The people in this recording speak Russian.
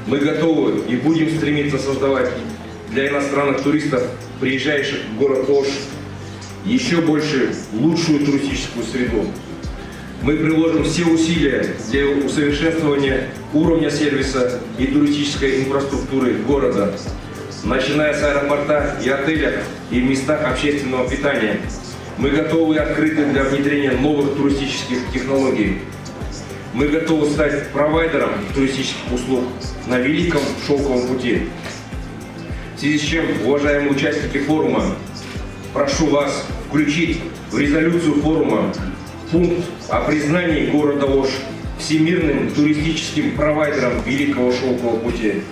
Мы готовы и будем стремиться создавать для иностранных туристов, приезжающих в город Ош, еще больше лучшую туристическую среду. Мы приложим все усилия для усовершенствования уровня сервиса и туристической инфраструктуры города, начиная с аэропорта и отелях и местах общественного питания. Мы готовы и открыты для внедрения новых туристических технологий. Мы готовы стать провайдером туристических услуг на Великом Шелковом пути. В связи с чем, уважаемые участники форума, прошу вас включить в резолюцию форума пункт о признании города Ош всемирным туристическим провайдером Великого Шелкового пути.